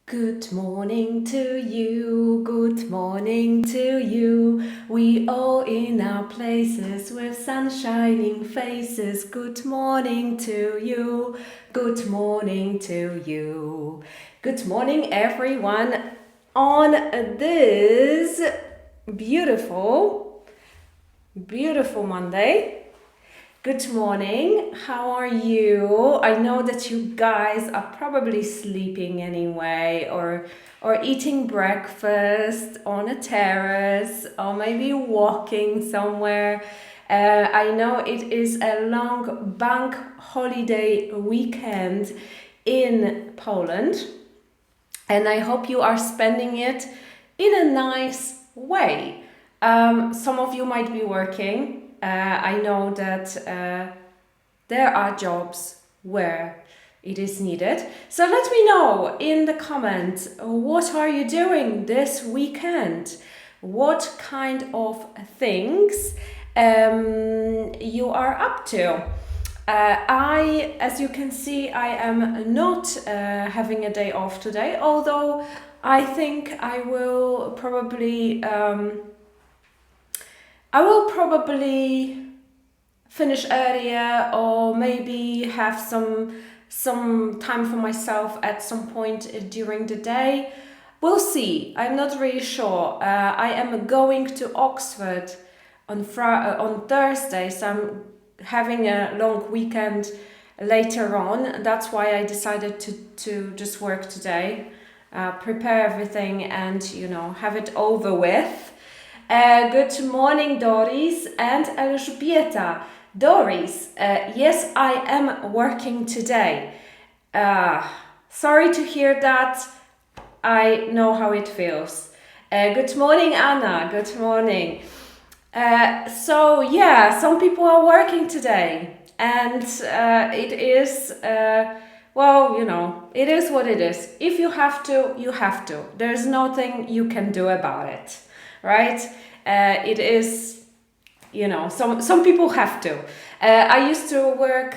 Good morning to you, good morning to you. We all in our places with sun shining faces. Good morning to you, good morning to you. Good morning, everyone, on this beautiful Monday. Good morning, how are you? I know that you guys are probably sleeping anyway, or eating breakfast on a terrace, or maybe walking somewhere. I know it is a long bank holiday weekend in Poland, and I hope you are spending it in a nice way. Some of you might be working. I know that there are jobs where it is needed. So let me know in the comments, what are you doing this weekend? What kind of things you are up to? As you can see, I am not having a day off today, although I think I will probably finish earlier, or maybe have some time for myself at some point during the day. We'll see. I'm not really sure. I am going to Oxford on Thursday, so I'm having a long weekend later on. That's why I decided to just work today, prepare everything, and have it over with. Good morning, Doris and Elżbieta. Doris, yes, I am working today. Sorry to hear that. I know how it feels. Good morning, Anna. Good morning. So yeah, some people are working today, and it is, it is what it is. If you have to, you have to. There's nothing you can do about it, right? It is, some people have to. I used to work,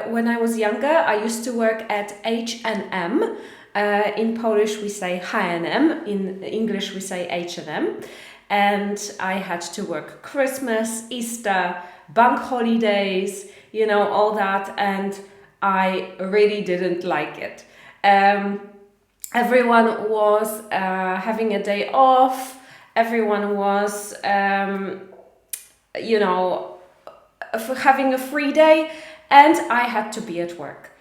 when I was younger, I used to work at H&M. In Polish we say H&M, in English we say H&M. And I had to work Christmas, Easter, bank holidays, all that, and I really didn't like it. Everyone was having a day off, everyone was, having a free day, and I had to be at work.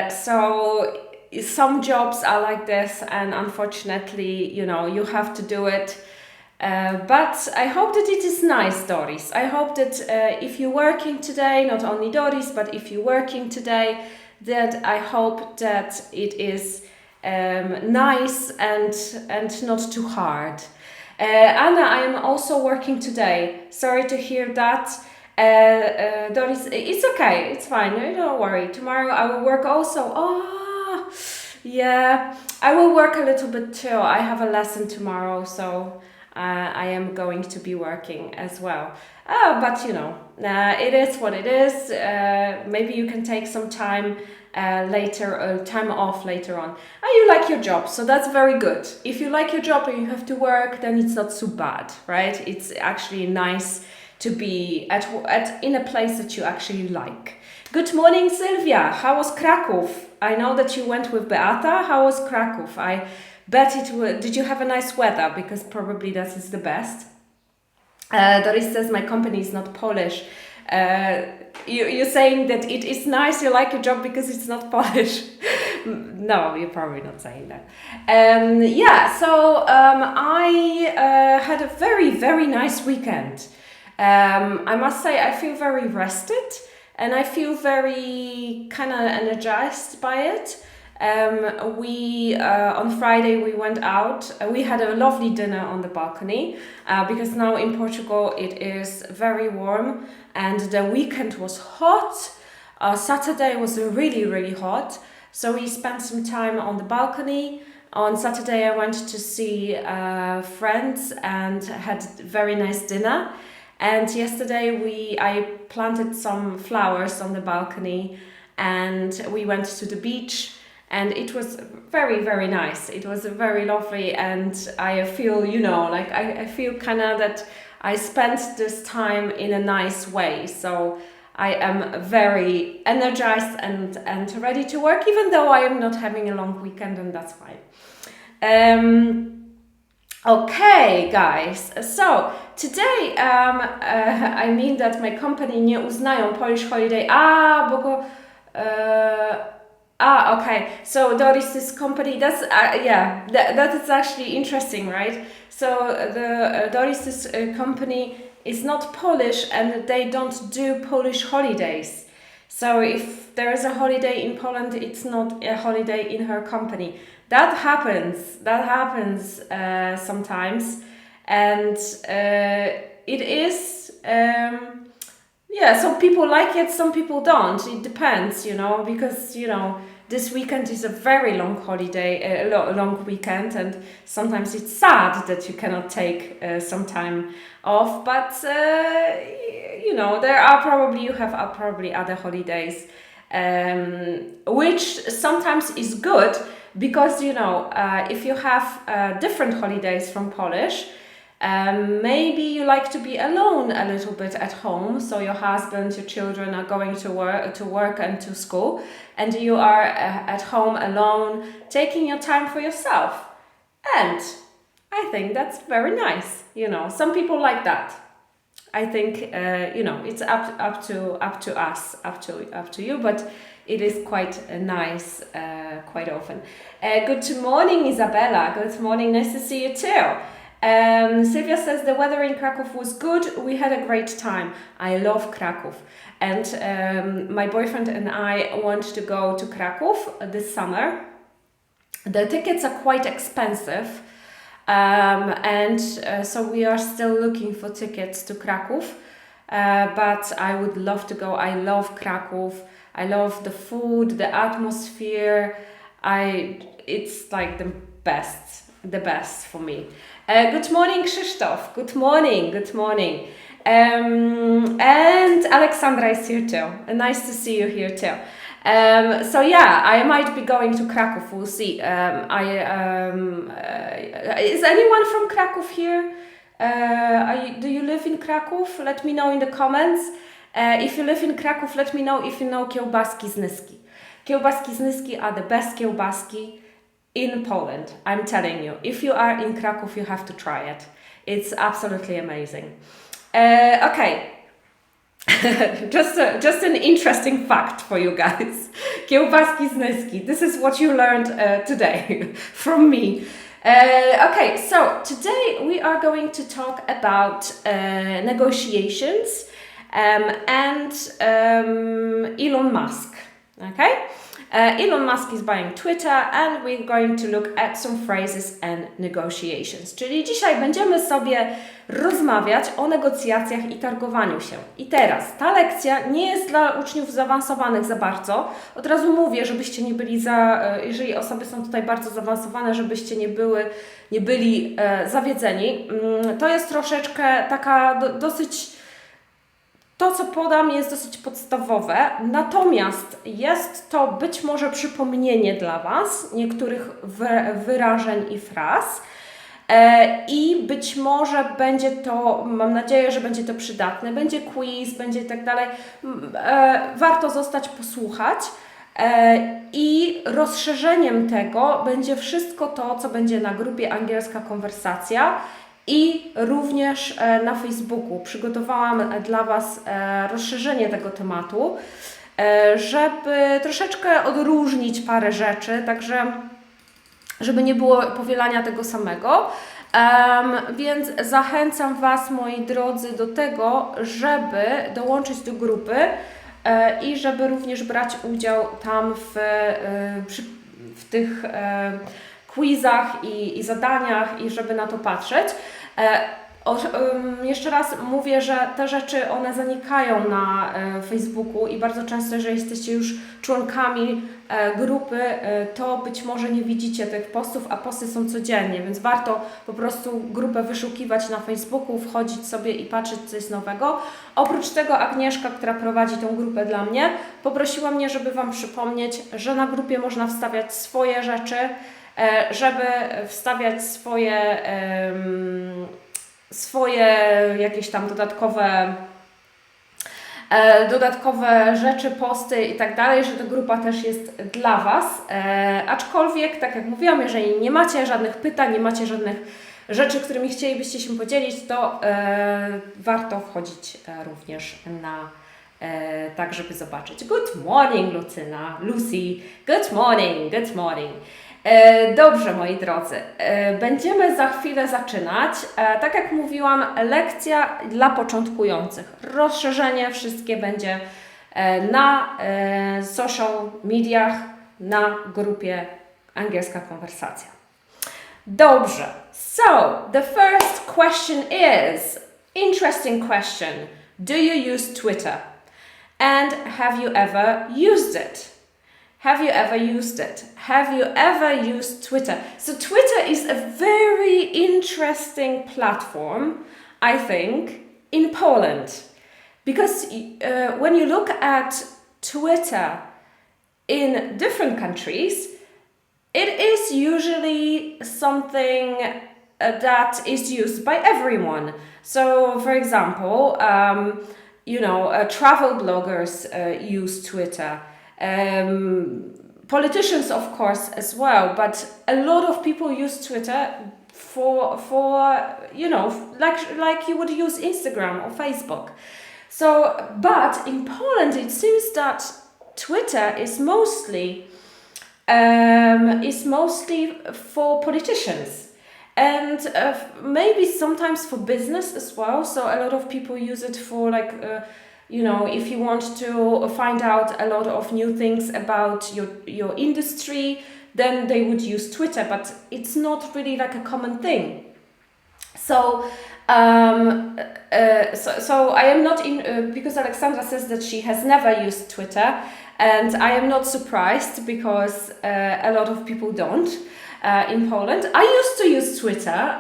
So some jobs are like this, and unfortunately, you have to do it. But I hope that it is nice, Doris. I hope that if you're working today, not only Doris, but if you're working today, that I hope that it is nice and not too hard. Anna, I am also working today. Sorry to hear that. Doris, it's okay, it's fine, don't worry. Tomorrow I will work also. Oh, yeah, I will work a little bit too. I have a lesson tomorrow, so I am going to be working as well. But it is what it is. Maybe you can take some time time off later on. You like your job, so that's very good. If you like your job and you have to work, then it's not so bad, right? It's actually nice to be in a place that you actually like. Good morning, Sylvia. How was Kraków? I know that you went with Beata. How was Kraków? I bet did you have a nice weather? Because probably that is the best. Doris says my company is not Polish. You're saying that it is nice, you like your job because it's not Polish. No, you're probably not saying that. I had a very, very nice weekend. I must say I feel very rested, and I feel very kind of energized by it. On Friday we went out. We had a lovely dinner on the balcony because now in Portugal it is very warm, and the weekend was hot. Saturday was really, really hot, so we spent some time on the balcony. On Saturday I went to see friends and had very nice dinner. And yesterday I planted some flowers on the balcony, and we went to the beach. and it was very, very nice. It was very lovely, and I feel, like I feel kind of that I spent this time in a nice way. So I am very energized and ready to work, even though I am not having a long weekend, and that's fine. Okay, guys, so today I mean that my company nie uznają Polish holiday. Okay, so Doris's company, that is actually interesting, right? So the Doris's company is not Polish, and they don't do Polish holidays. So if there is a holiday in Poland, it's not a holiday in her company. That happens sometimes, and it is, some people like it, some people don't. It depends, because, this weekend is a very long holiday, long weekend, and sometimes it's sad that you cannot take some time off, but, you have probably other holidays, which sometimes is good, because, if you have different holidays from Polish, maybe you like to be alone a little bit at home, so your husband, your children are going to work and to school, and you are at home alone, taking your time for yourself. And I think that's very nice. Some people like that. I think it's up to us, up to you, but it is quite nice quite often. Good morning, Isabella. Good morning. Nice to see you too. Sylvia says the weather in Kraków was good. We had a great time. I love Kraków, and my boyfriend and I want to go to Kraków this summer. The tickets are quite expensive, and so we are still looking for tickets to Kraków. But I would love to go. I love Kraków. I love the food, the atmosphere. It's like the best for me. Good morning, Krzysztof. Good morning. And Alexandra is here too. Nice to see you here too. I might be going to Kraków. We'll see. Is anyone from Kraków here? Do you live in Kraków? Let me know in the comments. If you live in Kraków, let me know if you know kiełbaski z Nyski. Kiełbaski z Nyski are the best kiełbaski in Poland. I'm telling you. If you are in Kraków, you have to try it. It's absolutely amazing. Okay. just an interesting fact for you guys. Kiełbaski z Nyski. This is what you learned today from me. Okay, so today we are going to talk about negotiations and Elon Musk. Okay? Elon Musk is buying Twitter, and we're going to look at some phrases and negotiations. Czyli dzisiaj będziemy sobie rozmawiać o negocjacjach i targowaniu się. I teraz, ta lekcja nie jest dla uczniów zaawansowanych za bardzo. Od razu mówię, żebyście nie byli jeżeli osoby są tutaj bardzo zaawansowane, żebyście nie byli zawiedzeni. To jest troszeczkę taka dosyć... To, co podam, jest dosyć podstawowe, natomiast jest to być może przypomnienie dla Was niektórych wyrażeń i fraz i być może będzie to, mam nadzieję, że będzie to przydatne, będzie quiz, będzie tak dalej. Warto zostać posłuchać i rozszerzeniem tego będzie wszystko to, co będzie na grupie Angielska Konwersacja, i również na Facebooku. Przygotowałam dla Was rozszerzenie tego tematu, żeby troszeczkę odróżnić parę rzeczy, także żeby nie było powielania tego samego. Więc zachęcam Was, moi drodzy, do tego, żeby dołączyć do grupy i żeby również brać udział tam w tych quizach i zadaniach i żeby na to patrzeć. jeszcze raz mówię, że te rzeczy, one zanikają na Facebooku i bardzo często, jeżeli jesteście już członkami grupy, to być może nie widzicie tych postów, a posty są codziennie, więc warto po prostu grupę wyszukiwać na Facebooku, wchodzić sobie i patrzeć, co jest nowego. Oprócz tego Agnieszka, która prowadzi tą grupę dla mnie, poprosiła mnie, żeby Wam przypomnieć, że na grupie można wstawiać swoje rzeczy, żeby wstawiać swoje jakieś tam dodatkowe rzeczy, posty i tak dalej, że ta grupa też jest dla Was. Aczkolwiek, tak jak mówiłam, jeżeli nie macie żadnych pytań, nie macie żadnych rzeczy, którymi chcielibyście się podzielić, to warto wchodzić również na tak, żeby zobaczyć. Good morning, Lucy. Good morning, good morning. Dobrze, moi drodzy, będziemy za chwilę zaczynać. Tak jak mówiłam, lekcja dla początkujących. Rozszerzenie wszystkie będzie na social mediach, na grupie Angielska Konwersacja. Dobrze, so the first question is, interesting question, do you use Twitter? And have you ever used it? Have you ever used it? Have you ever used Twitter? So Twitter is a very interesting platform, I think, in Poland. Because when you look at Twitter in different countries, it is usually something that is used by everyone. So, for example, travel bloggers use Twitter. Politicians, of course, as well, but a lot of people use Twitter for like you would use Instagram or Facebook. So, but in Poland, it seems that Twitter is mostly for politicians. And maybe sometimes for business as well. So a lot of people use it for if you want to find out a lot of new things about your industry, then they would use Twitter, but it's not really like a common thing. So I am not in, because Alexandra says that she has never used Twitter, and I am not surprised because a lot of people don't. In Poland, I used to use Twitter.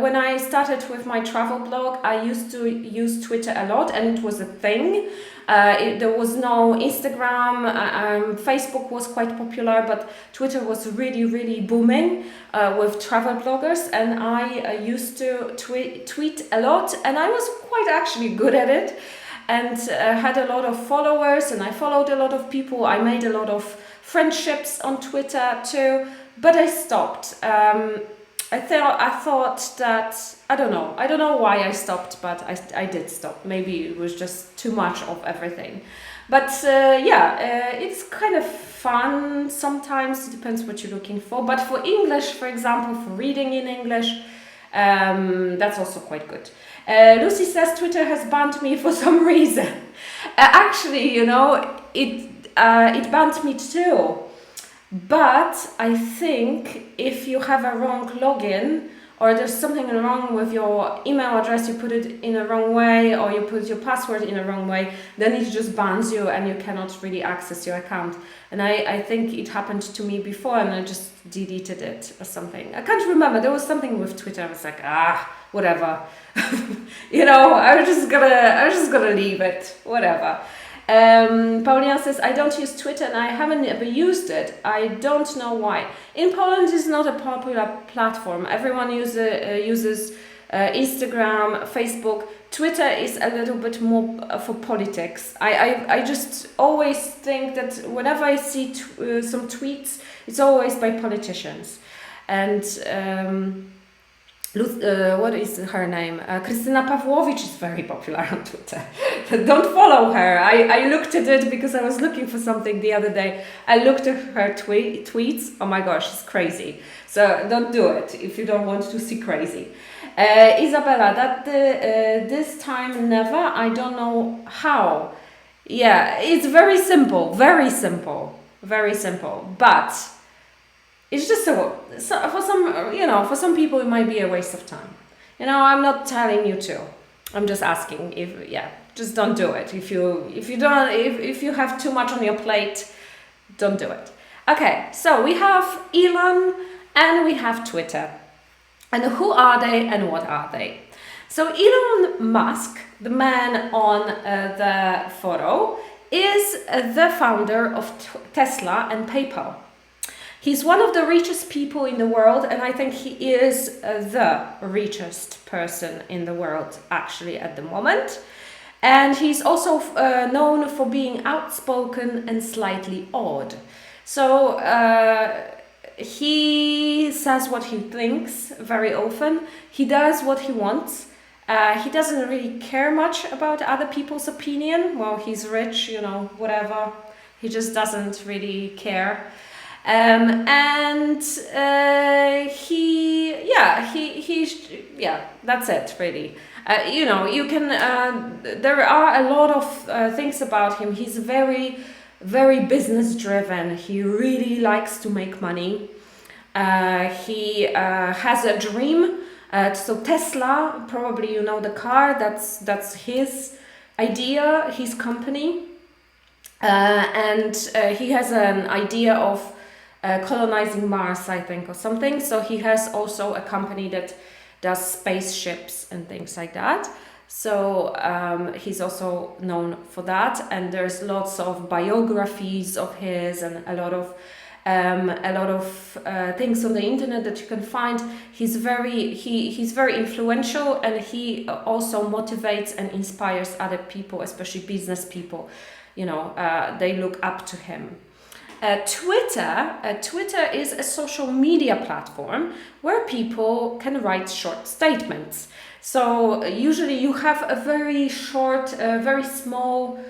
When I started with my travel blog, I used to use Twitter a lot, and it was a thing. There was no Instagram. Facebook was quite popular, but Twitter was really, really booming with travel bloggers, and I used to tweet a lot, and I was quite actually good at it, and had a lot of followers, and I followed a lot of people. I made a lot of friendships on Twitter too. But I stopped. I thought that I don't know why I stopped, but I did stop. Maybe it was just too much of everything. But it's kind of fun sometimes. It depends what you're looking for. But for English, for example, for reading in English, that's also quite good. Lucy says Twitter has banned me for some reason. Actually, it banned me too. But I think if you have a wrong login, or there's something wrong with your email address, you put it in a wrong way, or you put your password in a wrong way, then it just bans you and you cannot really access your account. And I think it happened to me before, and I just deleted it or something. I can't remember. There was something with Twitter. I was like, whatever. I'm just gonna leave it. Whatever. Paulina says, I don't use Twitter and I haven't ever used it. I don't know why. In Poland, it's not a popular platform. Everyone uses Instagram, Facebook. Twitter is a little bit more for politics. I just always think that whenever I see some tweets, it's always by politicians. And what is her name? Krystyna Pawłowicz is very popular on Twitter. Don't follow her. I looked at it because I was looking for something the other day. I looked at her tweets. Oh my gosh, she's crazy. So don't do it if you don't want to see crazy. Isabella, this time never. I don't know how. Yeah, it's very simple. Very simple. Very simple. But it's just for some people it might be a waste of time. You know, I'm not telling you to. I'm just asking if, just don't do it. If you have too much on your plate, don't do it. Okay, so we have Elon and we have Twitter. And who are they and what are they? So Elon Musk, the man on the photo, is the founder of Tesla and PayPal. He's one of the richest people in the world, and I think he is the richest person in the world actually at the moment. And he's also known for being outspoken and slightly odd. So he says what he thinks very often. He does what he wants. He doesn't really care much about other people's opinion. Well, he's rich, you know, whatever. He just doesn't really care. That's it, really. You know, you can, there are a lot of things about him. He's very, very business driven. He really likes to make money. He has a dream. So Tesla, probably you know the car, that's his idea, his company. And he has an idea of colonizing Mars, I think, or something. So he has also a company that does spaceships and things like that. So he's also known for that. And there's lots of biographies of his and a lot of things on the internet that you can find. He's very influential, and he also motivates and inspires other people, especially business people. You know, they look up to him. Twitter is a social media platform where people can write short statements. So usually you have a very short, very small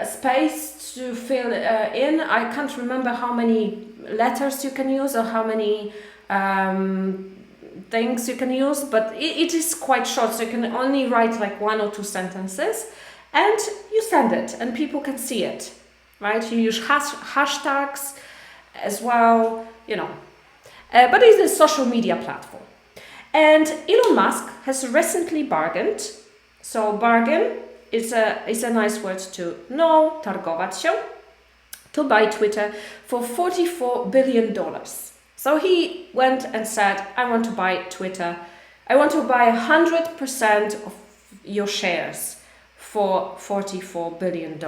space to fill in. I can't remember how many letters you can use or how many things you can use, but it is quite short, so you can only write like 1 or 2 sentences, and you send it and people can see it, right? You use hashtags as well, you know, but it's a social media platform. And Elon Musk has recently bargained. So bargain is a nice word to know, targować się, to buy Twitter for $44 billion. So he went and said, I want to buy Twitter. I want to buy 100% of your shares for $44 billion.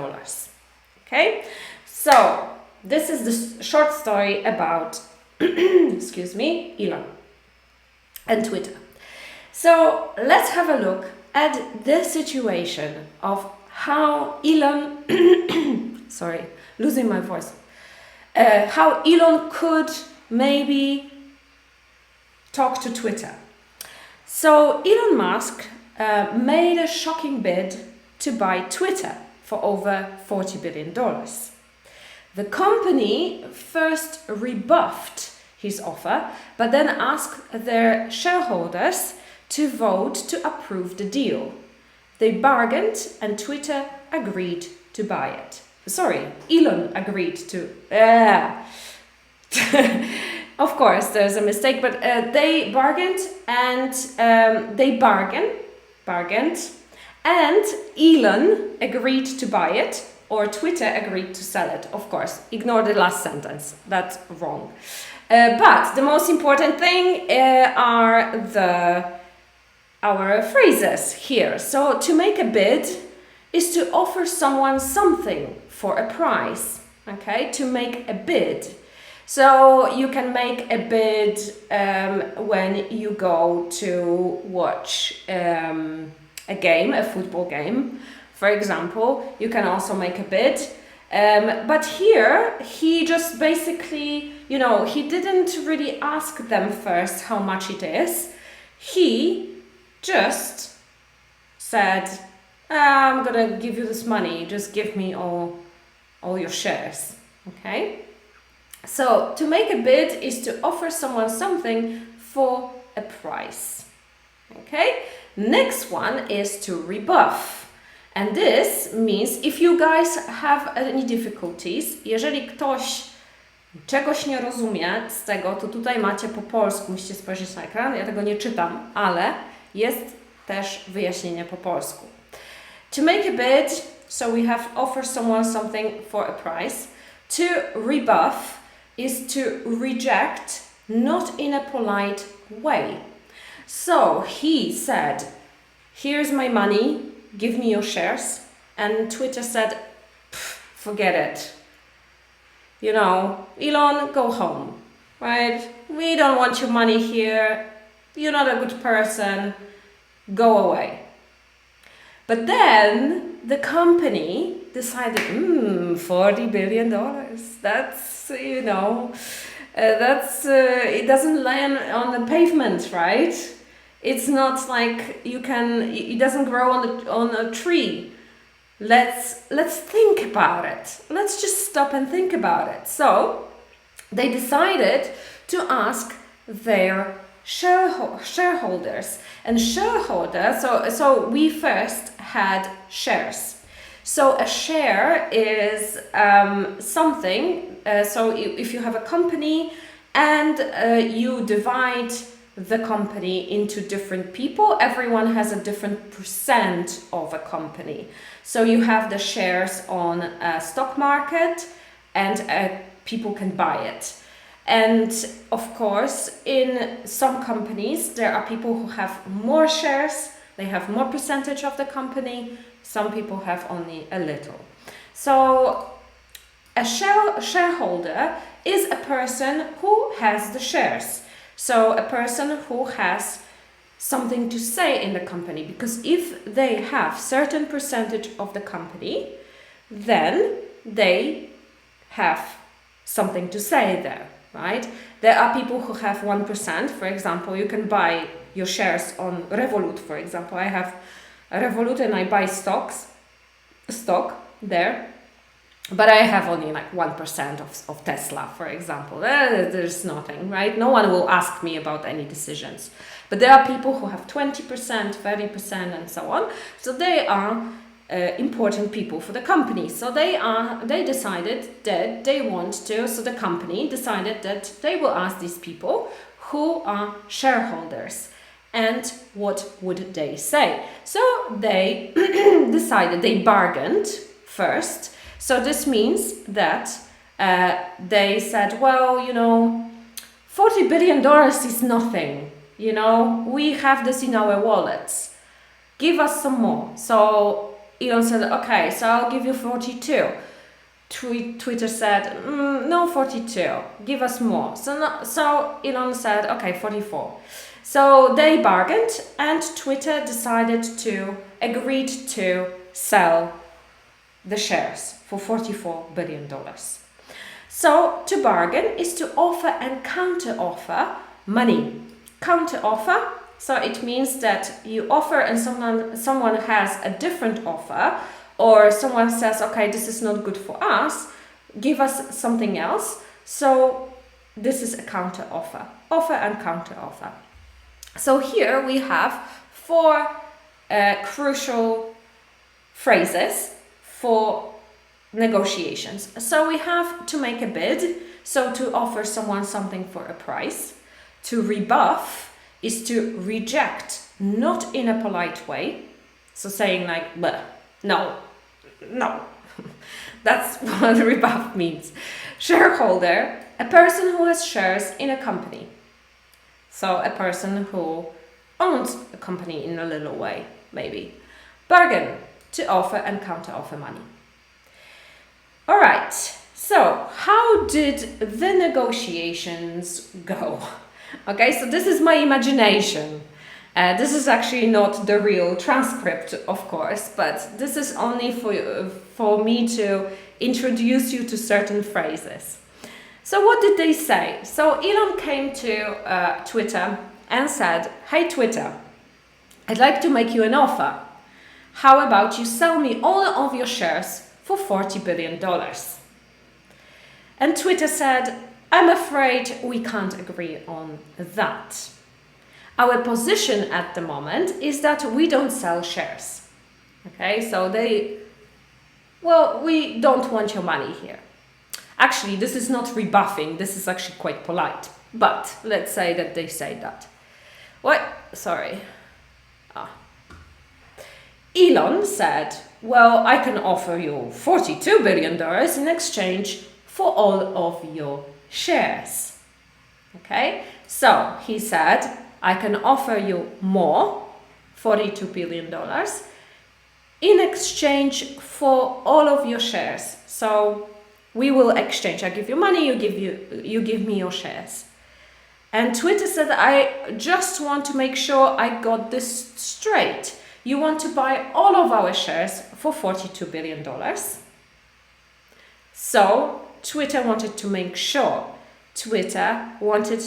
Okay? So this is the short story about, excuse me, Elon and Twitter. So let's have a look at the situation of how Elon, sorry, losing my voice, how Elon could maybe talk to Twitter. So Elon Musk made a shocking bid to buy Twitter for over $40 billion. The company first rebuffed his offer, but then asked their shareholders to vote to approve the deal. They bargained and Twitter agreed to buy it. Sorry, Elon agreed to. Of course, there's a mistake, but they bargained and bargained, and Elon agreed to buy it, or Twitter agreed to sell it. Of course, ignore the last sentence. That's wrong. But the most important thing are our phrases here. So to make a bid is to offer someone something for a price. Okay, to make a bid. So you can make a bid when you go to watch a game, a football game, for example. You can also make a bid. But here, he just basically, you know, he didn't really ask them first how much it is. He just said, I'm gonna give you this money, just give me all your shares, okay? So to make a bid is to offer someone something for a price, okay? Next one is to rebuff. And this means if you guys have any difficulties, jeżeli ktoś czegoś nie rozumie z tego, to tutaj macie po polsku, musicie spojrzeć na ekran, ja tego nie czytam, ale jest też wyjaśnienie po polsku. To make a bid, so we have offer someone something for a price. To rebuff is to reject, not in a polite way. So he said, here's my money, give me your shares. And Twitter said, forget it. You know, Elon, go home, right? We don't want your money here. You're not a good person. Go away. But then the company decided, $40 billion. That's, you know, it doesn't land on the pavement, right? It's not like it doesn't grow on a tree. Let's think about it. Let's just stop and think about it. So they decided to ask their shareholders. And shareholder, so we first had shares. So a share is something, so if you have a company and you divide the company into different people, everyone has a different percent of a company. So you have the shares on a stock market and people can buy it. And of course, in some companies, there are people who have more shares, they have more percentage of the company, some people have only a little. So a shareholder is a person who has the shares. So a person who has something to say in the company, because if they have certain percentage of the company, then they have something to say there, right? There are people who have 1%. For example, you can buy your shares on Revolut, for example. I have a Revolut and I buy stock there. But I have only like 1% of Tesla, for example. There's nothing, right? No one will ask me about any decisions. But there are people who have 20%, 30%, and so on. So they are important people for the company. So they decided that they want to, so the company decided that they will ask these people who are shareholders. And what would they say? So they decided, they bargained first. So this means that they said, well, you know, $40 billion is nothing. You know, we have this in our wallets. Give us some more. So Elon said, okay, so I'll give you 42. Twitter said, no, 42. Give us more. So Elon said, okay, 44. So they bargained and Twitter decided agreed to sell the shares for $44 billion. So to bargain is to offer and counter-offer money. Counter-offer, so it means that you offer and someone has a different offer, or someone says, okay, this is not good for us, give us something else. So this is a counter-offer. Offer and counter-offer. So here we have 4 crucial phrases for negotiations. So we have to make a bid, so to offer someone something for a price. To rebuff is to reject, not in a polite way. So saying like, no. That's what rebuff means. Shareholder, a person who has shares in a company. So a person who owns a company in a little way, maybe. Bargain, to offer and counter-offer money. All right, so how did the negotiations go? Okay, so this is my imagination. This is actually not the real transcript, of course, but this is only for me to introduce you to certain phrases. So what did they say? So Elon came to Twitter and said, hey Twitter, I'd like to make you an offer. How about you sell me all of your shares for $40 billion? And Twitter said, I'm afraid we can't agree on that. Our position at the moment is that we don't sell shares. Okay, so we don't want your money here. Actually, this is not rebuffing, this is actually quite polite. But let's say that they say that. What? Sorry. Elon said, well, I can offer you $42 billion in exchange for all of your shares. Okay, so he said, I can offer you more, $42 billion, in exchange for all of your shares. So we will exchange. I give you money, you give me your shares. And Twitter said, I just want to make sure I got this straight. You want to buy all of our shares for $42 billion. So Twitter wanted to make sure. Twitter wanted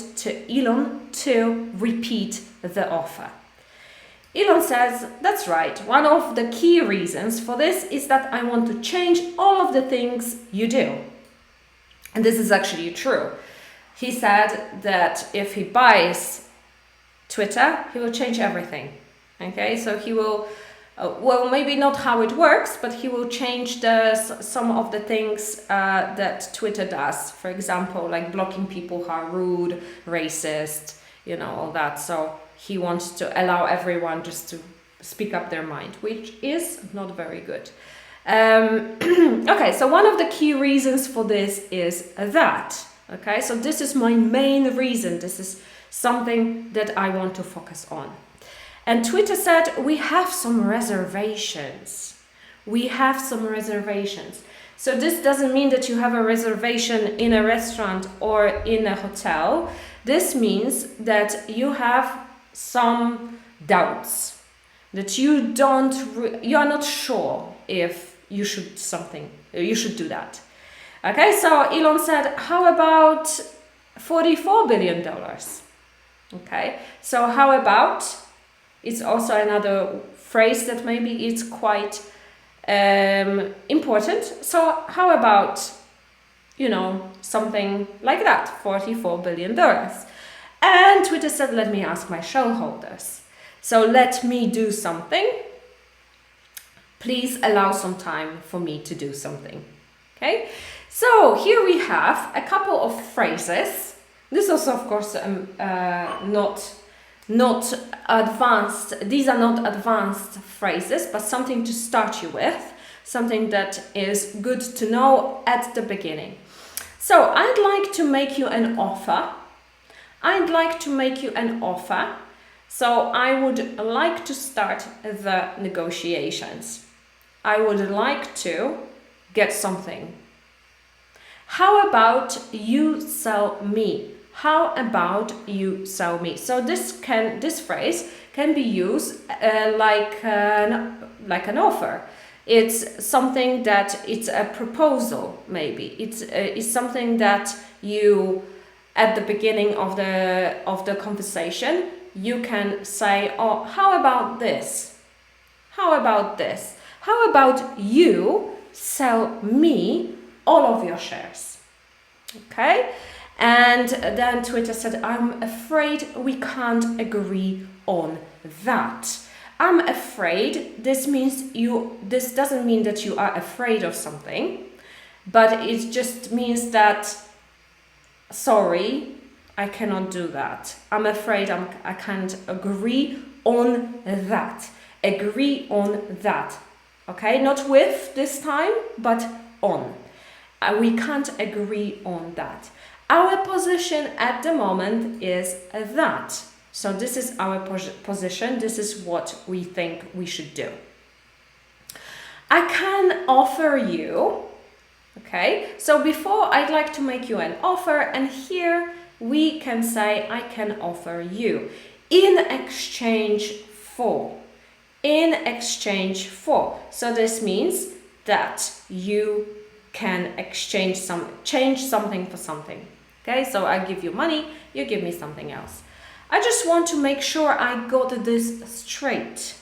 Elon to repeat the offer. Elon says, that's right. One of the key reasons for this is that I want to change all of the things you do. And this is actually true. He said that if he buys Twitter, he will change everything. Okay, so he will, well, maybe not how it works, but he will change some of the things that Twitter does. For example, like blocking people who are rude, racist, all that. So he wants to allow everyone just to speak up their mind, which is not very good. Okay, so one of the key reasons for this is that. Okay, so this is my main reason. This is something that I want to focus on. And Twitter said, we have some reservations. We have some reservations. So this doesn't mean that you have a reservation in a restaurant or in a hotel. This means that you have some doubts, that you are not sure if you should do that. Okay, so Elon said, how about $44 billion? Okay, so how about, it's also another phrase that maybe it's quite important. So how about, something like that, $44 billion. And Twitter said, let me ask my shareholders. So let me do something. Please allow some time for me to do something. Okay, so here we have a couple of phrases. This is, of course, not advanced. These are not advanced phrases, but something to start you with, something that is good to know at the beginning. So I'd like to make you an offer. So I would like to start the negotiations. I would like to get something. How about you sell me? How about you sell me? So this phrase can be used like an offer. It's something that it's a proposal. Maybe it's something that you at the beginning of the conversation you can say, oh, how about this? How about this? How about you sell me all of your shares? Okay. And then Twitter said, I'm afraid we can't agree on that. I'm afraid, this doesn't mean that you are afraid of something, but it just means that, sorry, I cannot do that. I'm afraid I can't agree on that. Agree on that. Okay, not with this time, but on. We can't agree on that. Our position at the moment is that. So this is our position. This is what we think we should do. I can offer you. Okay, so before I'd like to make you an offer, and here we can say I can offer you in exchange for. In exchange for. So this means that you can change something for something. Okay, so I give you money, you give me something else. I just want to make sure I got this straight.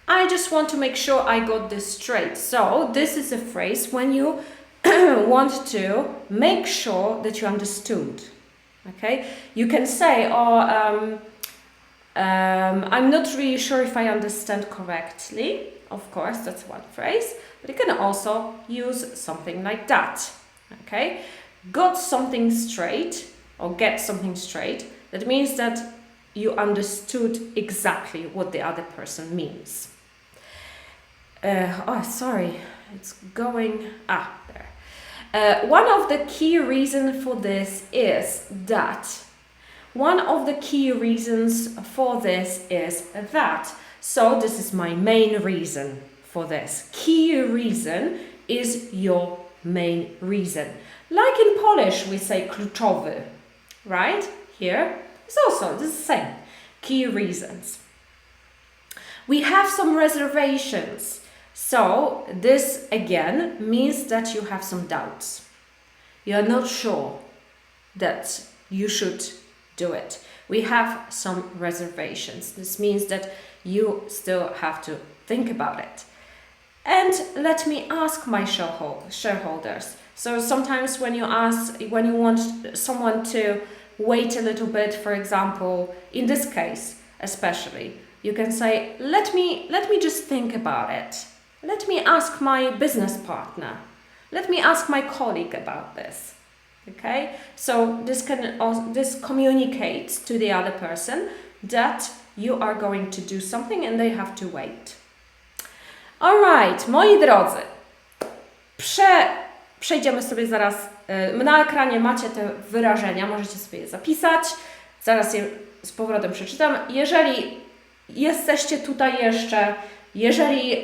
I just want to make sure I got this straight. So this is a phrase when you want to make sure that you understood. Okay, you can say, I'm not really sure if I understand correctly. Of course, that's one phrase, but you can also use something like that. Okay, got something straight or get something straight. That means that you understood exactly what the other person means. Sorry, it's going there. One of the key reasons for this is that. So this is my main reason for this. Key reason is your main reason. Like in Polish, we say kluczowy, right? Here, it's also the same. Key reasons. We have some reservations. So this again means that you have some doubts. You are not sure that you should do it. We have some reservations. This means that you still have to think about it. And let me ask my shareholders. So sometimes when you want someone to wait a little bit, for example, in this case especially, you can say, let me just think about it. Let me ask my business partner. Let me ask my colleague about this. Okay? So this communicates to the other person that you are going to do something and they have to wait. Alright, moi drodzy, przejdziemy sobie zaraz, na ekranie macie te wyrażenia, możecie sobie je zapisać, zaraz je z powrotem przeczytam. Jeżeli jesteście tutaj jeszcze, jeżeli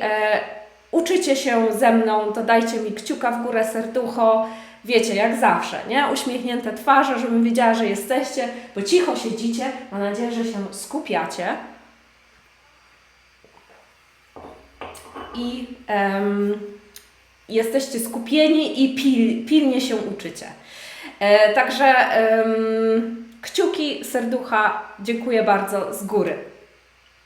uczycie się ze mną, to dajcie mi kciuka w górę, serducho, wiecie, jak zawsze, nie? Uśmiechnięte twarze, żebym wiedziała, że jesteście, bo cicho siedzicie, mam nadzieję, że się skupiacie. I jesteście skupieni i pilnie się uczycie. Także kciuki, serducha, dziękuję bardzo z góry.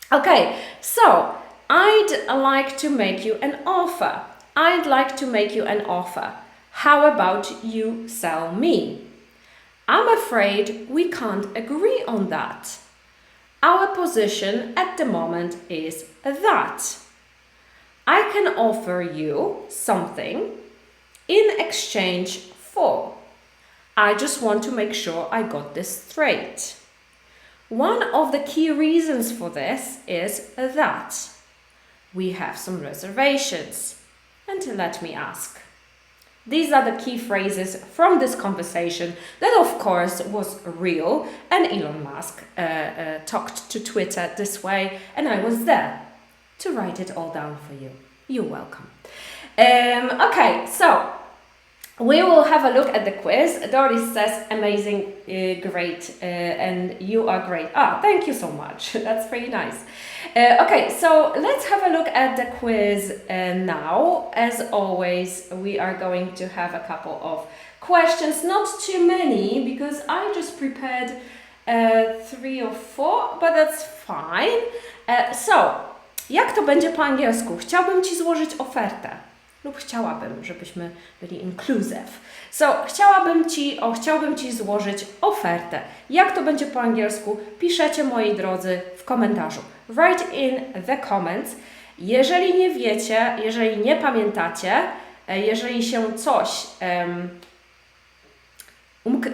Okay, so I'd like to make you an offer. I'd like to make you an offer. How about you sell me? I'm afraid we can't agree on that. Our position at the moment is that I can offer you something in exchange for. I just want to make sure I got this straight. One of the key reasons for this is that we have some reservations. And let me ask. These are the key phrases from this conversation that, of course, was real, and Elon Musk talked to Twitter this way, and I was there to write it all down for you. You're welcome. Okay, so we will have a look at the quiz. Doris says, amazing, great, and you are great. Thank you so much. That's very nice. Okay, so let's have a look at the quiz now. As always, we are going to have a couple of questions, not too many, because I just prepared 3 or 4, but that's fine. So, jak to będzie po angielsku? Chciałbym Ci złożyć ofertę. Lub chciałabym, żebyśmy byli inclusive. So, chciałbym Ci złożyć ofertę. Jak to będzie po angielsku? Piszecie, moi drodzy, w komentarzu. Write in the comments. Jeżeli nie wiecie, jeżeli nie pamiętacie, jeżeli się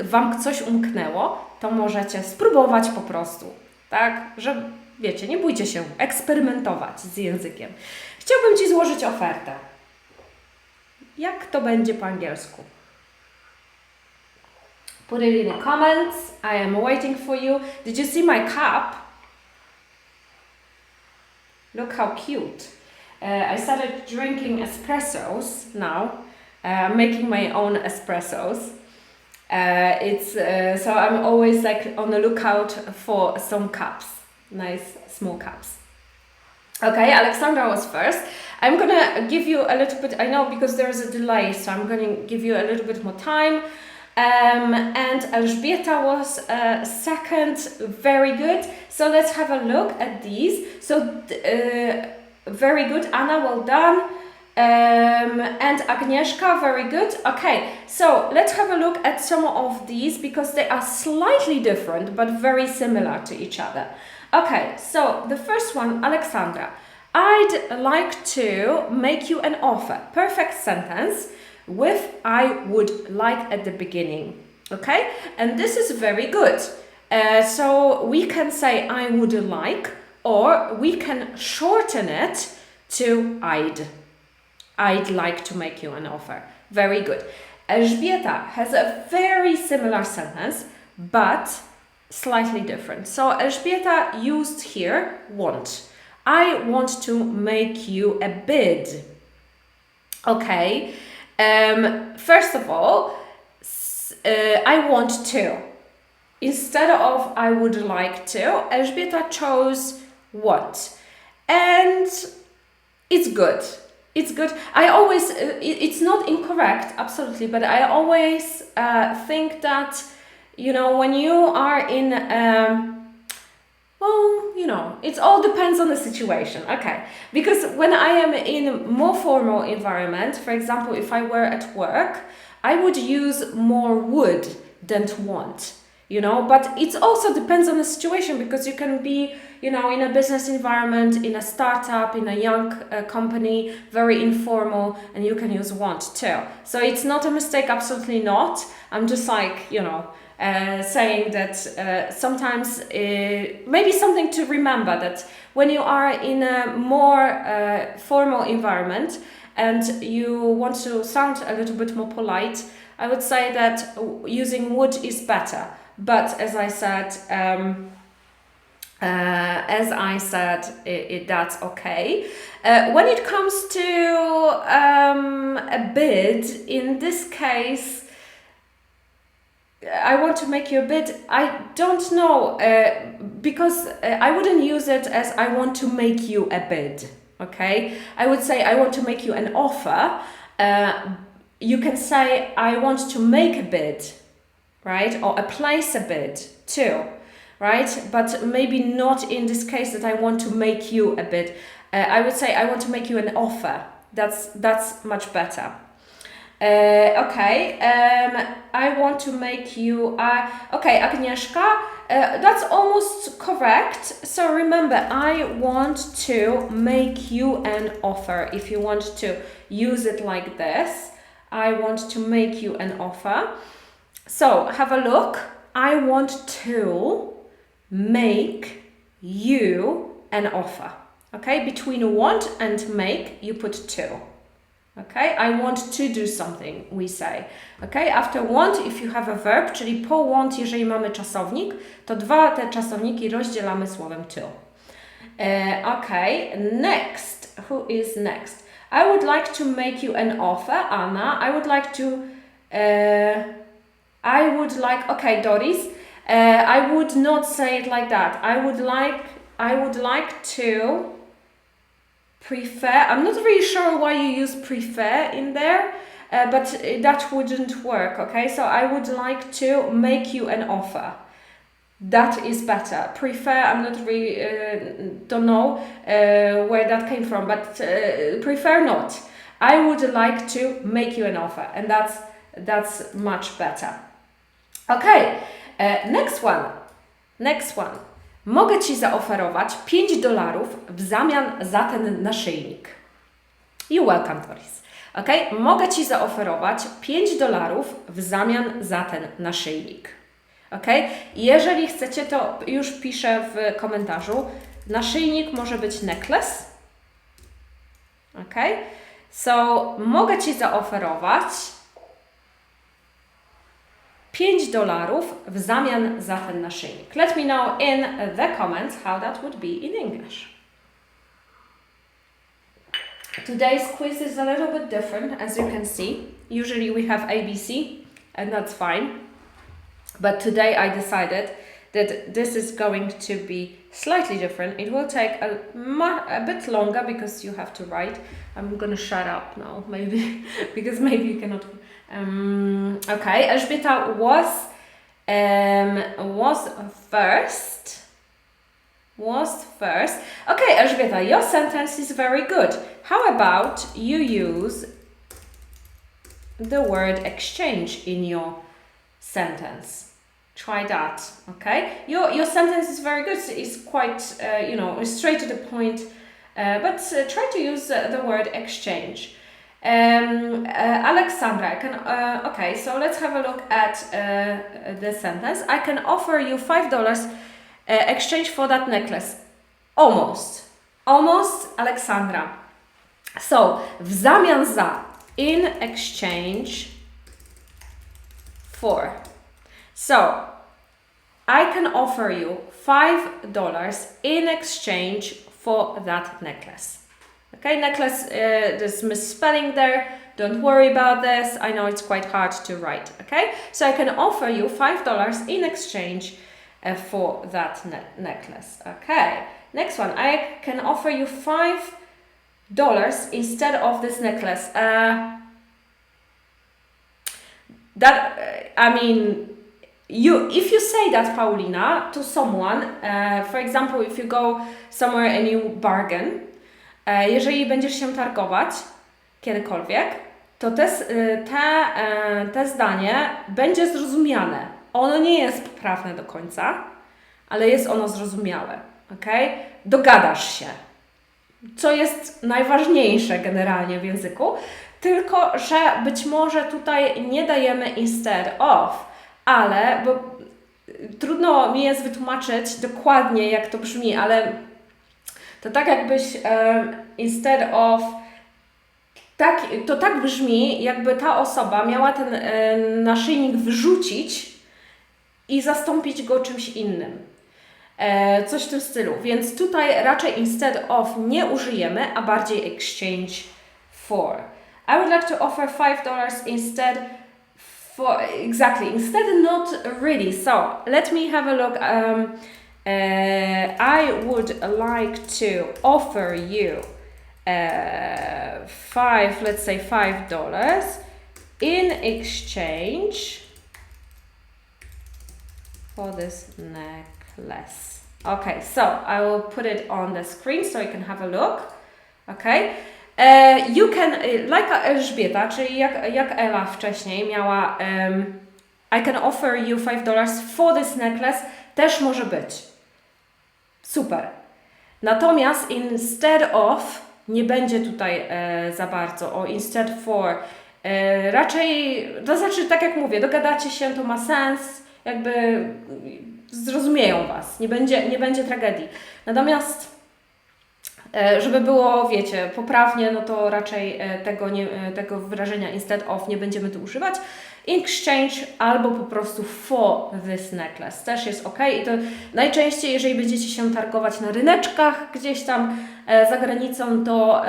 Wam coś umknęło, to możecie spróbować po prostu. Tak? Że wiecie, nie bójcie się eksperymentować z językiem. Chciałbym Ci złożyć ofertę. Jak to będzie po angielsku? Put it in the comments. I am waiting for you. Did you see my cup? Look how cute. I started drinking espressos now. Making my own espressos. So I'm always like on the lookout for some cups. Nice small cups. Okay, Alexandra was first. I'm gonna give you a little bit, I know because there is a delay, so I'm gonna give you a little bit more time. And Elżbieta was second, very good. So let's have a look at these. So very good, Anna, well done. And Agnieszka, very good. Okay, so let's have a look at some of these because they are slightly different but very similar to each other. Okay, so the first one, Alexandra. I'd like to make you an offer. Perfect sentence with I would like at the beginning. Okay, and this is very good. So we can say I would like, or we can shorten it to I'd. I'd like to make you an offer. Very good. Elżbieta has a very similar sentence, but slightly different. So Elżbieta used here want. I want to make you a bid. Okay. First of all, I want to. Instead of I would like to, Elżbieta chose want. And it's good. It's good. I always, it's not incorrect, absolutely, but I always think that, when you are in, it all depends on the situation, okay? Because when I am in a more formal environment, for example, if I were at work, I would use more would than want, but it also depends on the situation, because you can be, in a business environment, in a startup, in a young company, very informal, and you can use want too. So it's not a mistake, absolutely not. I'm just saying that sometimes maybe something to remember, that when you are in a more formal environment and you want to sound a little bit more polite, I would say that using would is better. But as I said, that's okay. When it comes to a bid, in this case, I want to make you a bid. I don't know, because I wouldn't use it as I want to make you a bid. Okay, I would say I want to make you an offer. You can say I want to make a bid, right? Or place a bid too, right? But maybe not in this case that I want to make you a bid. I would say I want to make you an offer. That's much better. Okay, I want to make you, okay, Agnieszka, that's almost correct. So remember, I want to make you an offer. If you want to use it like this, I want to make you an offer. So have a look. I want to make you an offer. Okay, between want and make, you put to. Okay, I want to do something, we say. Okay, after want, if you have a verb, czyli po want, jeżeli mamy czasownik, to dwa te czasowniki rozdzielamy słowem to. Okay, next. Who is next? I would like to make you an offer, Anna. I would like, okay, Doris. I would not say it like that. I would like to prefer. I'm not really sure why you use prefer in there, but that wouldn't work, okay? So I would like to make you an offer. That is better. Prefer, I'm not really, don't know where that came from, but prefer not. I would like to make you an offer, and that's much better. Okay, next one. Mogę Ci zaoferować $5 w zamian za ten naszyjnik. You're welcome, Doris. Okay? Mogę Ci zaoferować $5 w zamian za ten naszyjnik. Okay? Jeżeli chcecie, to już piszę w komentarzu. Naszyjnik może być necklace. Okay? So, mogę Ci zaoferować $5 w zamian za ten naszyjnik. Let me know in the comments how that would be in English. Today's quiz is a little bit different, as you can see. Usually we have ABC, and that's fine. But today I decided that this is going to be slightly different. It will take a bit longer because you have to write. I'm gonna shut up now, maybe, because maybe you cannot. Okay, Elżbieta was first. Okay, Elżbieta, your sentence is very good. How about you use the word exchange in your sentence? Try that, okay? Your sentence is very good. It's quite, straight to the point. But try to use the word exchange. Alexandra, I can, okay, so let's have a look at the sentence. I can offer you $5 exchange for that necklace. Almost. Almost, Alexandra. So, w zamian za, in exchange for. So, I can offer you $5 in exchange for that necklace. Okay, necklace, there's misspelling there. Don't worry about this. I know it's quite hard to write. Okay, so I can offer you $5 in exchange for that necklace. Okay, next one. I can offer you $5 instead of this necklace. If you say that, Paulina, to someone, for example, if you go somewhere and you bargain, jeżeli będziesz się targować kiedykolwiek, to te zdanie będzie zrozumiane. Ono nie jest poprawne do końca, ale jest ono zrozumiałe. Okay? Dogadasz się. Co jest najważniejsze generalnie w języku, tylko że być może tutaj nie dajemy instead of, ale, bo trudno mi jest wytłumaczyć dokładnie, jak to brzmi, ale to tak jakbyś instead of, to tak brzmi, jakby ta osoba miała ten naszyjnik wyrzucić i zastąpić go czymś innym. Coś w tym stylu. Więc tutaj raczej instead of nie użyjemy, a bardziej exchange for. I would like to offer $5 instead for, exactly, instead not really. So, let me have a look. I would like to offer you let's say $5 in exchange for this necklace. Okay, so I will put it on the screen so you can have a look. Okay. You can, like Elżbieta, czyli jak Ela wcześniej miała I can offer you $5 for this necklace, też może być. Super. Natomiast instead of nie będzie tutaj za bardzo, o instead for. Raczej, to znaczy tak jak mówię, dogadacie się, to ma sens, jakby zrozumieją Was, nie będzie tragedii. Natomiast żeby było, wiecie, poprawnie, no to raczej tego wyrażenia instead of nie będziemy tu używać. Exchange albo po prostu for this necklace też jest ok. I to najczęściej, jeżeli będziecie się targować na ryneczkach gdzieś tam za granicą, to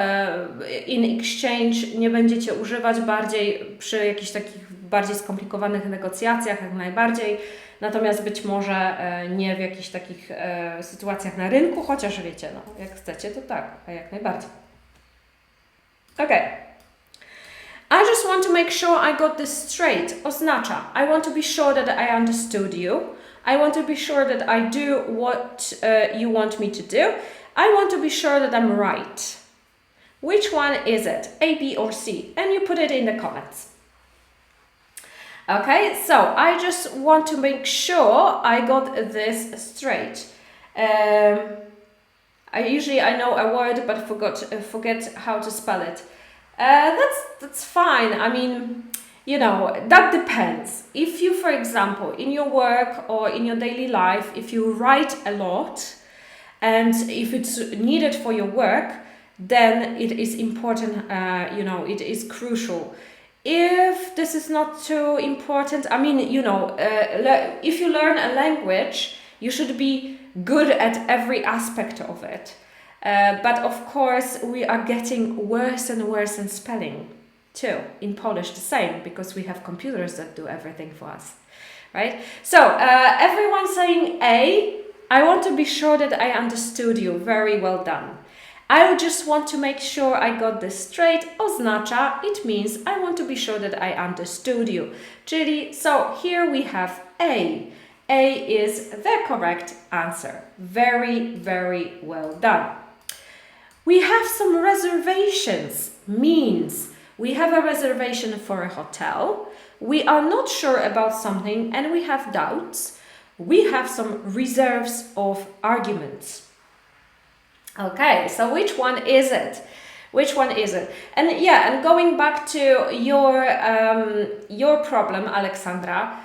in exchange nie będziecie używać, bardziej przy jakichś takich bardziej skomplikowanych negocjacjach jak najbardziej. Natomiast być może nie w jakichś takich sytuacjach na rynku, chociaż wiecie, no jak chcecie, to tak, a jak najbardziej. Okay. I just want to make sure I got this straight oznacza I want to be sure that I understood you. I want to be sure that I do what you want me to do. I want to be sure that I'm right. Which one is it? A, B or C? And you put it in the comments. Okay, so I just want to make sure I got this straight. I know a word but forget how to spell it. That's fine. I mean, you know, that depends. If you, for example, in your work or in your daily life, if you write a lot and if it's needed for your work, then it is important, it is crucial. If this is not too important, I mean, if you learn a language, you should be good at every aspect of it. But of course, we are getting worse and worse in spelling too. In Polish, the same, because we have computers that do everything for us, right? So, everyone saying A, I want to be sure that I understood you. Very well done. I just want to make sure I got this straight oznacza, it means I want to be sure that I understood you. Czyli, so here we have A. A is the correct answer. Very, very well done. We have some reservations, means we have a reservation for a hotel, we are not sure about something and we have doubts, we have some reserves of arguments. Okay, so which one is it? Which one is it? And yeah, and going back to your problem, Alexandra,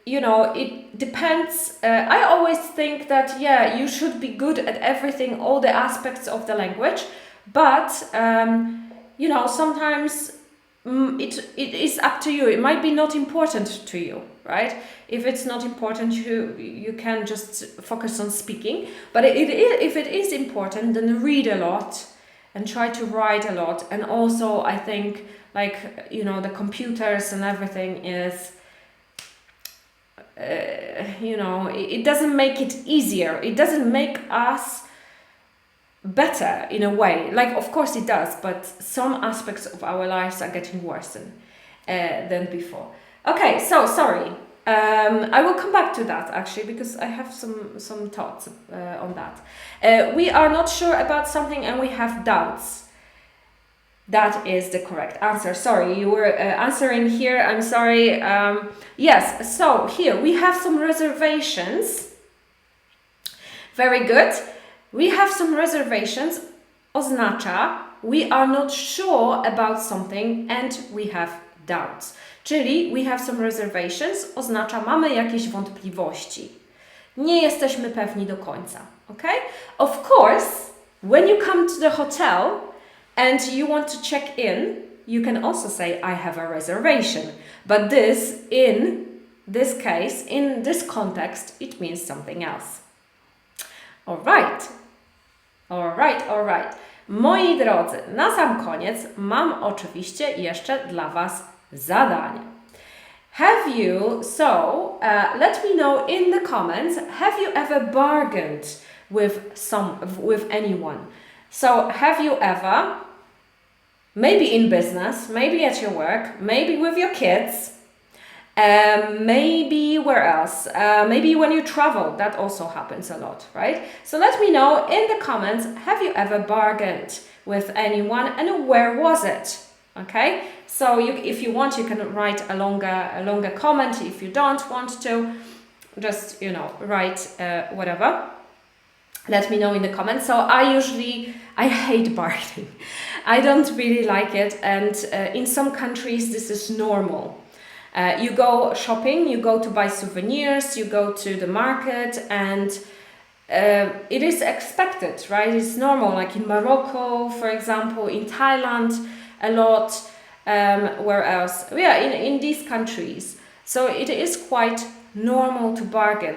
you know, it depends. I always think that, yeah, you should be good at everything, all the aspects of the language, but, you know, sometimes it is up to you. It might be not important to you, right? If it's not important, you can just focus on speaking. But if it is important, then read a lot and try to write a lot. And also, I think, like, you know, the computers and everything is, you know, it doesn't make it easier. It doesn't make us better in a way. Like, of course it does, but some aspects of our lives are getting worse than before. Okay, so sorry. I will come back to that actually, because I have some thoughts on that. We are not sure about something and we have doubts. That is the correct answer. Sorry, you were answering here. I'm sorry. Yes, so here we have some reservations. Very good. We have some reservations. Oznacza we are not sure about something and we have doubts. Czyli we have some reservations oznacza mamy jakieś wątpliwości. Nie jesteśmy pewni do końca. Okay? Of course, when you come to the hotel and you want to check in, you can also say, I have a reservation. But this, in this case, in this context, it means something else. Alright. Moi drodzy, na sam koniec mam oczywiście jeszcze dla Was zadanie. Have you, let me know in the comments, have you ever bargained with anyone? So, have you ever, maybe in business, maybe at your work, maybe with your kids, maybe where else? Maybe when you travel, that also happens a lot, right? So let me know in the comments, have you ever bargained with anyone and where was it? Okay, so if you want, you can write a longer comment. If you don't want to, just, you know, write whatever. Let me know in the comments. So I hate bargaining. I don't really like it, and in some countries this is normal. You go shopping, you go to buy souvenirs, you go to the market, and it is expected, right? It's normal, like in Morocco, for example, in Thailand, a lot, where else? Yeah, in these countries. So it is quite normal to bargain,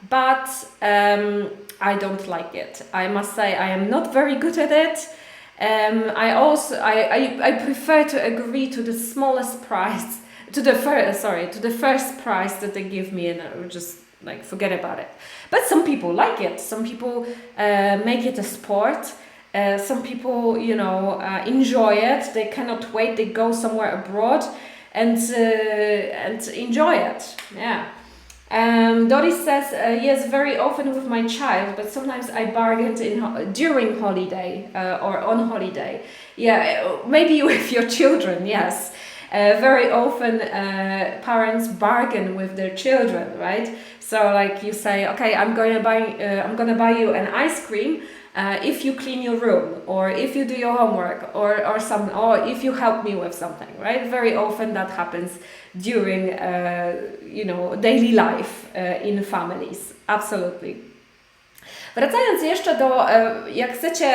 but I don't like it. I must say I am not very good at it. I prefer to agree to the smallest price, to the first price that they give me, and I would just like forget about it. But some people like it. Some people make it a sport. Some people, you know, enjoy it. They cannot wait. They go somewhere abroad and enjoy it. Yeah. Doris says, yes, very often with my child, but sometimes I bargained during holiday or on holiday. Yeah, maybe with your children, yes. Very often parents bargain with their children, right? So like you say, okay, I'm gonna buy you an ice cream if you clean your room, or if you do your homework, or if you help me with something, right? Very often that happens during daily life in families. Absolutely. Wracając jeszcze do, jak chcecie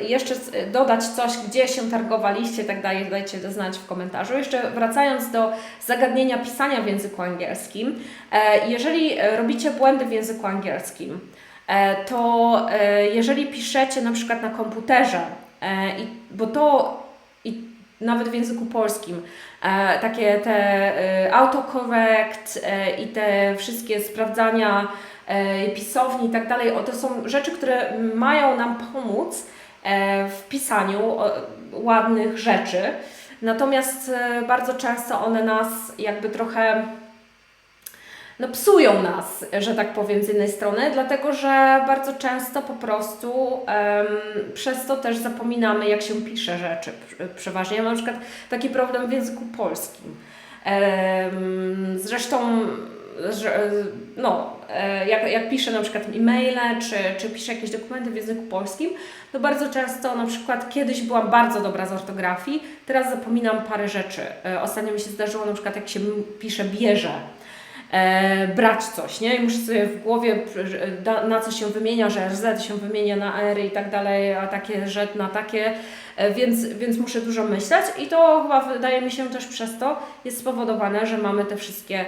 jeszcze dodać coś, gdzie się targowaliście i tak dalej, dajcie znać w komentarzu. Jeszcze wracając do zagadnienia pisania w języku angielskim, jeżeli robicie błędy w języku angielskim, to jeżeli piszecie na przykład na komputerze, i nawet w języku polskim, takie te autocorrect i te wszystkie sprawdzania pisowni i tak dalej, to są rzeczy, które mają nam pomóc w pisaniu ładnych rzeczy, natomiast bardzo często one nas jakby trochę psują nas, że tak powiem, z jednej strony, dlatego że bardzo często po prostu przez to też zapominamy, jak się pisze rzeczy. Przeważnie ja mam na przykład taki problem w języku polskim. Zresztą jak piszę na przykład e-maile, czy piszę jakieś dokumenty w języku polskim, to bardzo często na przykład kiedyś byłam bardzo dobra z ortografii, teraz zapominam parę rzeczy. Ostatnio mi się zdarzyło na przykład jak się pisze bierze, brać coś, nie? I muszę sobie w głowie, na co się wymienia, że RZ się wymienia na R i tak dalej, a takie rzecz na takie, więc muszę dużo myśleć i to chyba wydaje mi się też przez to jest spowodowane, że mamy te wszystkie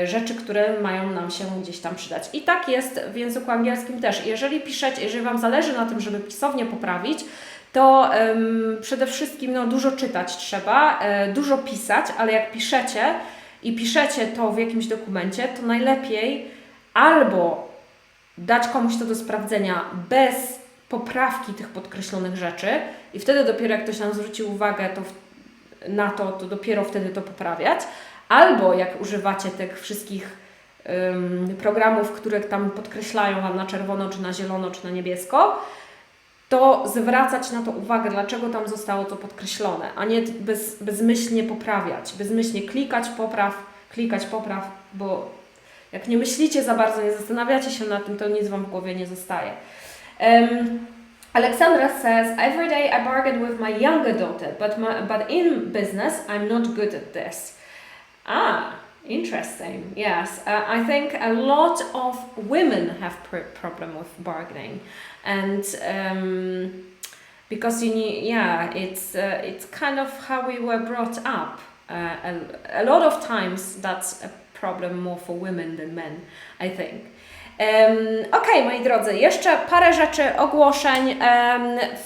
rzeczy, które mają nam się gdzieś tam przydać. I tak jest w języku angielskim też. Jeżeli piszecie, jeżeli Wam zależy na tym, żeby pisownię poprawić, to przede wszystkim dużo czytać trzeba, dużo pisać, ale jak piszecie i piszecie to w jakimś dokumencie, to najlepiej albo dać komuś to do sprawdzenia bez poprawki tych podkreślonych rzeczy i wtedy dopiero jak ktoś nam zwróci uwagę to dopiero wtedy to poprawiać, albo jak używacie tych wszystkich programów, które tam podkreślają Wam na czerwono, czy na zielono, czy na niebiesko, to zwracać na to uwagę, dlaczego tam zostało to podkreślone, a nie bezmyślnie poprawiać, bezmyślnie klikać popraw, bo jak nie myślicie za bardzo, nie zastanawiacie się nad tym, to nic Wam w głowie nie zostaje. Alexandra says, every day I bargain with my younger daughter, but in business I'm not good at this. Interesting. Yes, I think a lot of women have problem with bargaining, and because it's kind of how we were brought up. A lot of times that's a problem more for women than men, I think. Okej, moi drodzy, jeszcze parę rzeczy, ogłoszeń.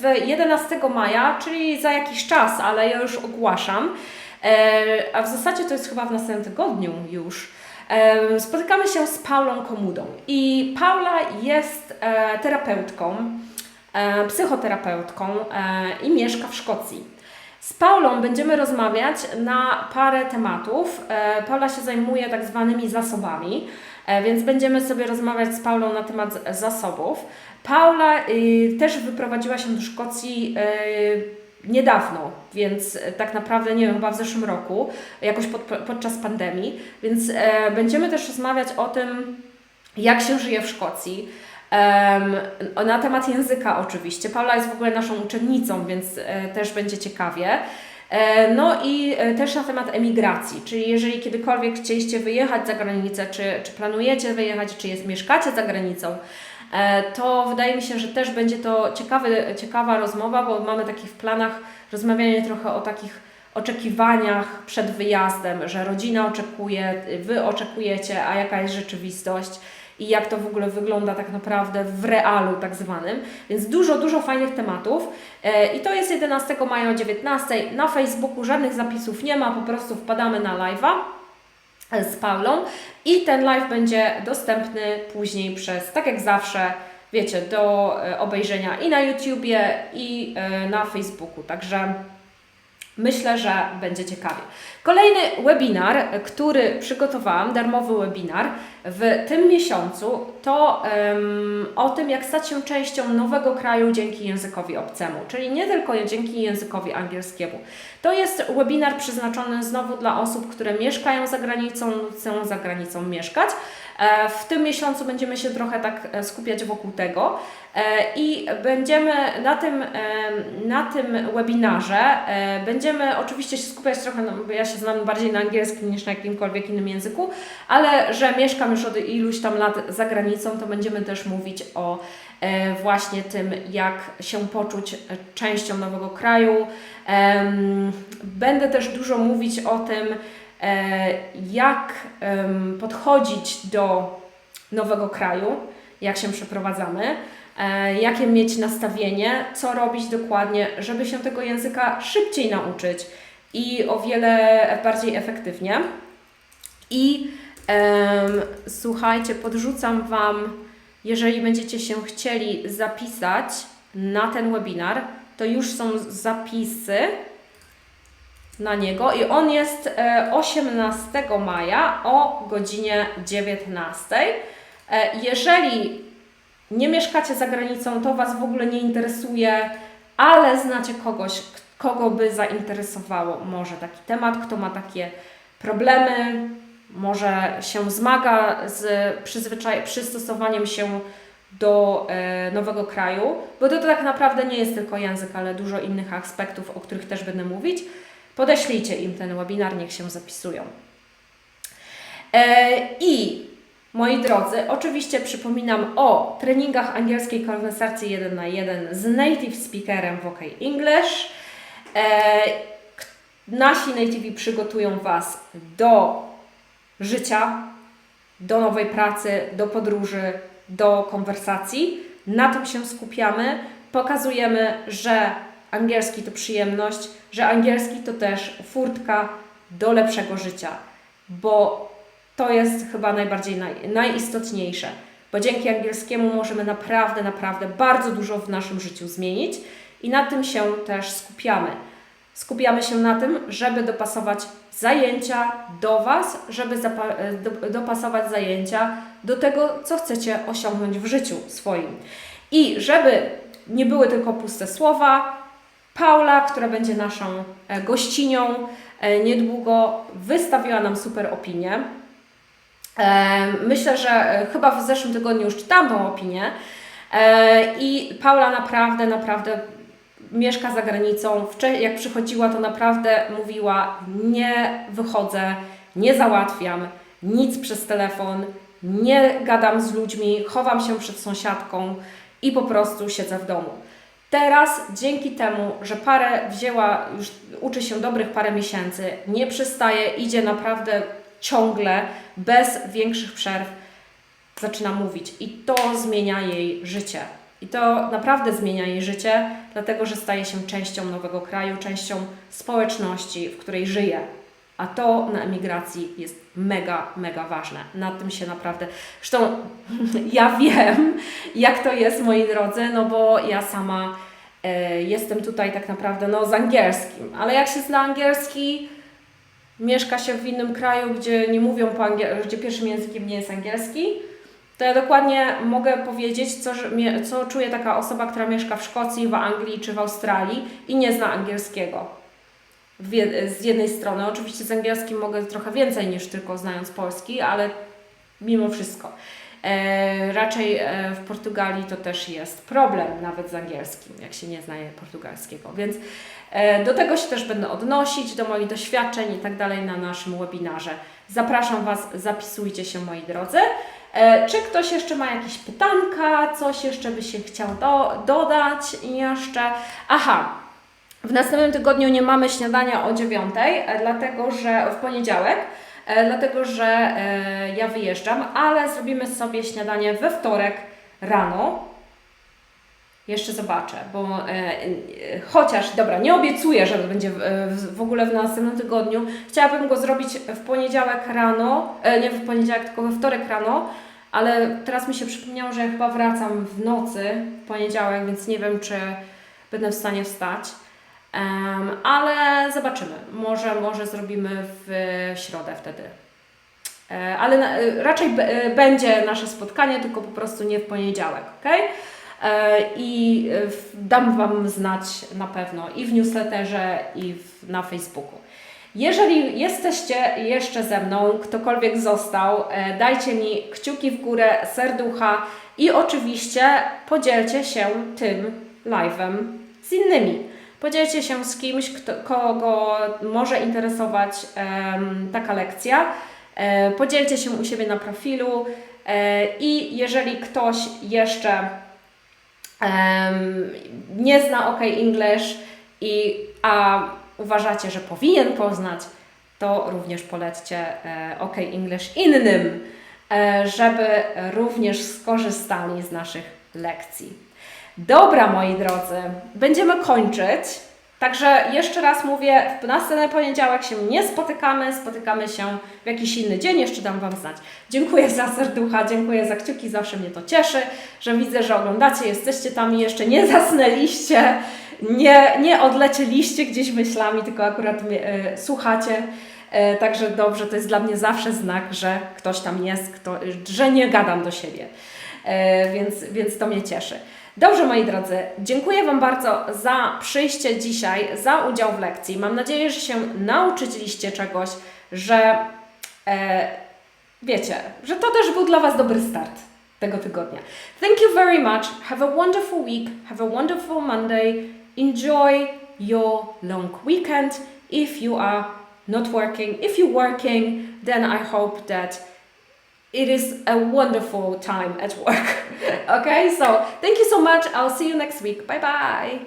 W 11 maja, czyli za jakiś czas, ale ja już ogłaszam, a w zasadzie to jest chyba w następnym tygodniu już, spotykamy się z Paulą Komudą. I Paula jest terapeutką, psychoterapeutką i mieszka w Szkocji. Z Paulą będziemy rozmawiać na parę tematów. Paula się zajmuje tak zwanymi zasobami, więc będziemy sobie rozmawiać z Paulą na temat zasobów. Paula też wyprowadziła się do Szkocji niedawno, więc tak naprawdę, nie wiem, chyba w zeszłym roku, jakoś podczas pandemii, więc będziemy też rozmawiać o tym, jak się żyje w Szkocji, na temat języka oczywiście. Paula jest w ogóle naszą uczennicą, więc też będzie ciekawie. No i też na temat emigracji, czyli jeżeli kiedykolwiek chcieliście wyjechać za granicę, czy planujecie wyjechać, czy mieszkacie za granicą, to wydaje mi się, że też będzie to ciekawa rozmowa, bo mamy takich w planach rozmawianie trochę o takich oczekiwaniach przed wyjazdem, że rodzina oczekuje, Wy oczekujecie, a jaka jest rzeczywistość i jak to w ogóle wygląda tak naprawdę w realu tak zwanym. Więc dużo fajnych tematów. I to jest 11 maja o 19. Na Facebooku żadnych zapisów nie ma, po prostu wpadamy na live'a z Paulą i ten live będzie dostępny później tak jak zawsze, wiecie, do obejrzenia i na YouTubie, i na Facebooku. Także myślę, że będzie ciekawie. Kolejny webinar, który przygotowałam, darmowy webinar w tym miesiącu, to o tym, jak stać się częścią nowego kraju dzięki językowi obcemu, czyli nie tylko dzięki językowi angielskiemu. To jest webinar przeznaczony znowu dla osób, które mieszkają za granicą lub chcą za granicą mieszkać. W tym miesiącu będziemy się trochę tak skupiać wokół tego i będziemy na tym webinarze będziemy oczywiście się skupiać trochę, bo ja się znam bardziej na angielskim niż na jakimkolwiek innym języku, ale że mieszkam już od iluś tam lat za granicą, to będziemy też mówić o właśnie tym, jak się poczuć częścią nowego kraju. Będę też dużo mówić o tym, jak podchodzić do nowego kraju, jak się przeprowadzamy, jakie mieć nastawienie, co robić dokładnie, żeby się tego języka szybciej nauczyć i o wiele bardziej efektywnie. I słuchajcie, podrzucam Wam, jeżeli będziecie się chcieli zapisać na ten webinar, to już są zapisy na niego i on jest 18 maja o godzinie 19. Jeżeli nie mieszkacie za granicą, to Was w ogóle nie interesuje, ale znacie kogoś, kogo by zainteresowało może taki temat, kto ma takie problemy, może się zmaga z przystosowaniem się do nowego kraju, bo to tak naprawdę nie jest tylko język, ale dużo innych aspektów, o których też będę mówić. Podeślijcie im ten webinar, niech się zapisują. I moi drodzy, oczywiście przypominam o treningach angielskiej konwersacji 1 na 1 z native speakerem w OK English. Nasi nativi przygotują Was do życia, do nowej pracy, do podróży, do konwersacji. Na tym się skupiamy. Pokazujemy, że angielski to przyjemność, że angielski to też furtka do lepszego życia, bo to jest chyba najistotniejsze, bo dzięki angielskiemu możemy naprawdę bardzo dużo w naszym życiu zmienić i na tym się też skupiamy. Skupiamy się na tym, żeby dopasować zajęcia do Was, żeby dopasować zajęcia do tego, co chcecie osiągnąć w życiu swoim. I żeby nie były tylko puste słowa, Paula, która będzie naszą gościnią, niedługo wystawiła nam super opinię. Myślę, że chyba w zeszłym tygodniu już czytałam tą opinię i Paula naprawdę mieszka za granicą. Jak przychodziła, to naprawdę mówiła: nie wychodzę, nie załatwiam nic przez telefon, nie gadam z ludźmi, chowam się przed sąsiadką i po prostu siedzę w domu. Teraz dzięki temu, że parę wzięła, już uczy się dobrych parę miesięcy, nie przestaje, idzie naprawdę ciągle, bez większych przerw, zaczyna mówić i to zmienia jej życie. I to naprawdę zmienia jej życie, dlatego że staje się częścią nowego kraju, częścią społeczności, w której żyje. A to na emigracji jest mega ważne. Nad tym się naprawdę... Zresztą ja wiem, jak to jest, moi drodzy, no bo ja sama jestem tutaj tak naprawdę z angielskim. Ale jak się zna angielski, mieszka się w innym kraju, gdzie nie mówią gdzie pierwszym językiem nie jest angielski, to ja dokładnie mogę powiedzieć, co czuje taka osoba, która mieszka w Szkocji, w Anglii czy w Australii i nie zna angielskiego. Z jednej strony, oczywiście z angielskim mogę trochę więcej niż tylko znając polski, ale mimo wszystko. Raczej w Portugalii to też jest problem nawet z angielskim, jak się nie zna portugalskiego. Więc do tego się też będę odnosić, do moich doświadczeń i tak dalej na naszym webinarze. Zapraszam Was, zapisujcie się, moi drodzy. Czy ktoś jeszcze ma jakieś pytanka, coś jeszcze by się chciał dodać jeszcze? Aha, w następnym tygodniu nie mamy śniadania o 9:00, dlatego że w poniedziałek, dlatego że ja wyjeżdżam, ale zrobimy sobie śniadanie we wtorek rano. Jeszcze zobaczę, bo chociaż, dobra, nie obiecuję, że to będzie w ogóle w następnym tygodniu. Chciałabym go zrobić w poniedziałek rano, nie w poniedziałek, tylko we wtorek rano, ale teraz mi się przypomniało, że ja chyba wracam w nocy w poniedziałek, więc nie wiem, czy będę w stanie wstać. Ale zobaczymy. Może zrobimy w środę wtedy. Ale raczej będzie nasze spotkanie, tylko po prostu nie w poniedziałek, ok? I dam Wam znać na pewno i w newsletterze, i na Facebooku. Jeżeli jesteście jeszcze ze mną, ktokolwiek został, dajcie mi kciuki w górę, serducha i oczywiście podzielcie się tym live'em z innymi. Podzielcie się z kimś, kogo może interesować taka lekcja. Podzielcie się u siebie na profilu i jeżeli ktoś jeszcze nie zna OK English a uważacie, że powinien poznać, to również polećcie OK English innym, żeby również skorzystali z naszych lekcji. Dobra, moi drodzy, będziemy kończyć. Także jeszcze raz mówię, w następny poniedziałek się nie spotykamy się w jakiś inny dzień, jeszcze dam Wam znać. Dziękuję za serducha, dziękuję za kciuki, zawsze mnie to cieszy, że widzę, że oglądacie, jesteście tam i jeszcze nie zasnęliście, nie odlecieliście gdzieś myślami, tylko akurat słuchacie. Także dobrze, to jest dla mnie zawsze znak, że ktoś tam jest, że nie gadam do siebie, więc to mnie cieszy. Dobrze, moi drodzy, dziękuję Wam bardzo za przyjście dzisiaj, za udział w lekcji. Mam nadzieję, że się nauczyliście czegoś, że wiecie, że to też był dla Was dobry start tego tygodnia. Thank you very much. Have a wonderful week. Have a wonderful Monday. Enjoy your long weekend. If you are not working, if you're working, then I hope that it is a wonderful time at work. Okay, so thank you so much. I'll see you next week. Bye bye.